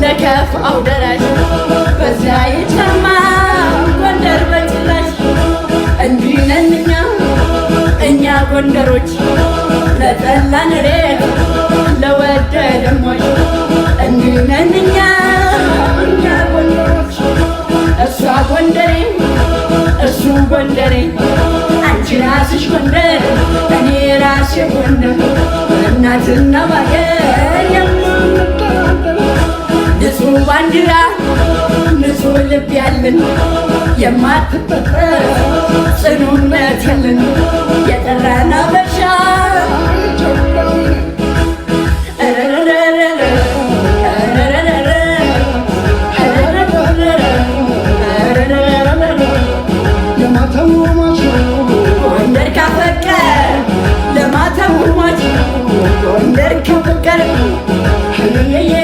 ለከፋው ደራሽ በዚያ ይተማ ጎንደር በጭላሽ እንዲህ ነን እኛ ጎንደሮች ለጠላን ሬት ለወደደን ሞች እንዲህ ነን እኛ ጎንደሮች እሷ ጎንደሬ እሱ ጎንደሬ አንቺ ራስሽ ጎንደር እኔ ራሴ ጎንደር እናትና ባገር ንጹህ ባንዲራ ንጹህ ልብ ያለን የማትበጠስ ጽኑ እምነት ያለን